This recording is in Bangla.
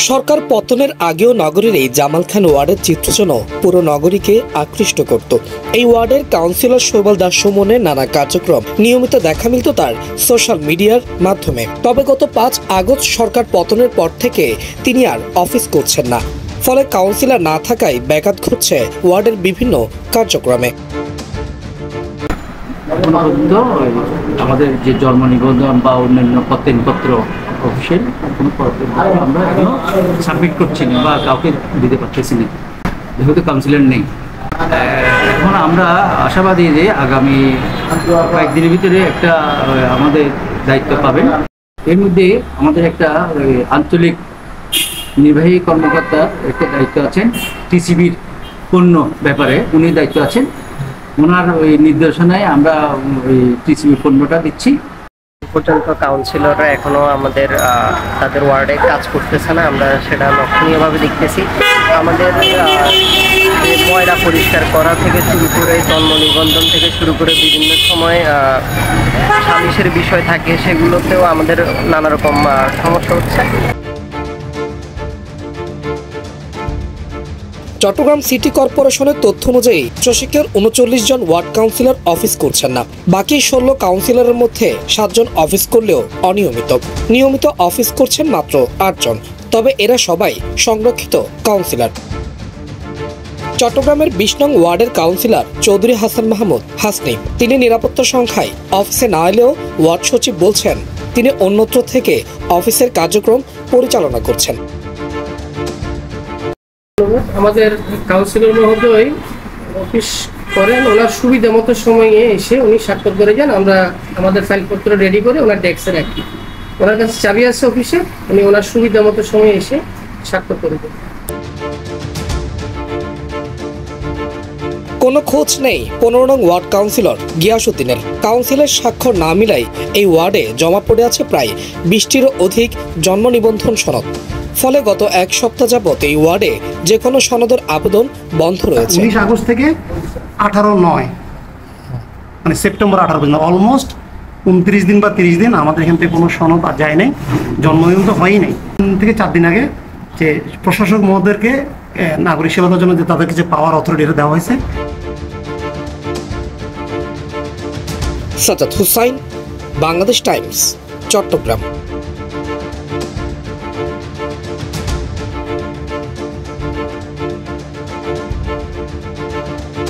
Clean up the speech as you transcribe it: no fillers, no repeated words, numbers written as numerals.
সরকার পতনের আগেও নগরীর এই জামাল খান ওয়ার্ডের চিত্র যেন পুরো নগরীকে আকৃষ্ট করত। এই ওয়ার্ডের কাউন্সিলর শৈবাল দাস সুমনের নানা কার্যক্রম নিয়মিত দেখা মিলত তার সোশ্যাল মিডিয়ার মাধ্যমে। তবে গত 5 আগস্ট সরকার পতনের পর থেকে তিনি আর অফিস করছেন না, ফলে কাউন্সিলর না থাকায় ব্যাঘাত ঘটছে ওয়ার্ডের বিভিন্ন কার্যক্রমে। আমাদের যে জন্ম নিবন্ধন বা অন্যান্য প্রত্যয়নপত্র অফিসিয়াল কোনো আমরা এখনো সাবমিট করছি না বা কাউকে দিতে পারতেছি না, যেহেতু কাউন্সিলর নেই। এখন আমরা আশাবাদী যে আগামী কয়েকদিনের ভিতরে একটা আমাদের দায়িত্ব পাবেন। এর মধ্যে আমাদের একটা আঞ্চলিক নির্বাহী কর্মকর্তার একটা দায়িত্ব আছেন, টিসিবির পণ্য ব্যাপারে উনি দায়িত্ব আছেন। ওনার ওই নির্দেশনায় আমরা ওই টিসিবি পণ্যটা দিচ্ছি। পর্যন্ত কাউন্সিলররা এখনো আমাদের তাদের ওয়ার্ডে কাজ করতেছে না, আমরা সেটা লক্ষণীয়ভাবে দেখতেছি। আমাদের ময়লা পরিষ্কার করা থেকে শুরু করে জন্ম নিবন্ধন থেকে শুরু করে বিভিন্ন সময় সালিশের বিষয় থাকে, সেগুলোতেও আমাদের নানা রকম সমস্যা হচ্ছে। চট্টগ্রাম সিটি কর্পোরেশনের তথ্য অনুযায়ী চসিকের 39 জন ওয়ার্ড কাউন্সিলর অফিস করছেন না। বাকি 16 কাউন্সিলরের মধ্যে 7 জন অফিস করলেও অনিয়মিত। নিয়মিত অফিস করছেন মাত্র 8 জন, তবে এরা সবাই সংরক্ষিত কাউন্সিলর। চট্টগ্রামের 20 নং ওয়ার্ডের কাউন্সিলর চৌধুরী হাসান মাহমুদ হাসনি, তিনি নিরাপত্তা সংখ্যায় অফিসে না এলেও ওয়ার্ড সচিব বলছেন তিনি অন্যত্র থেকে অফিসের কার্যক্রম পরিচালনা করছেন। আমাদের কাউন্সিলর মহোদয় অফিস করেন, ওনার সুবিধা মতো সময়ে এসে উনি স্বাক্ষর করে যান। আমরা আমাদের ফাইলপত্র রেডি করে ওনার ডেস্কে রাখি। ওনার কাছে চাবি আছে অফিসে, উনি ওনার সুবিধা মতো সময়ে এসে স্বাক্ষর করে দেন। কোনো খোঁজ নেই 15 নং ওয়ার্ড কাউন্সিলর গিয়াসউদ্দিনের। কাউন্সিলের স্বাক্ষর না মিলাই এই ওয়ার্ডে জমা পড়ে আছে প্রায় 20টিরও অধিক জন্ম নিবন্ধন সনদ। ফলে গত 1 সপ্তাহ যাবত এই ওয়ার্ডে যে কোনো সনদের আবেদন বন্ধ রয়েছে। 19 আগস্ট থেকে 18/9 মানে সেপ্টেম্বর 18 পর্যন্ত অলমোস্ট 29 দিন বা 30 দিন আমাদের এখান থেকে কোনো সনদ আর যায় নাই, জন্মদিন তো হয়ই নাই। 3 থেকে 4 দিন আগে যে প্রশাসক মহোদয়কে নাগরিক সেবা দেওয়ার জন্য যে তাদেরকে যে পাওয়ার অথরিটি দেওয়া হয়েছে। সাজ্জাদ হুসাইন, বাংলাদেশ টাইমস, চট্টগ্রাম।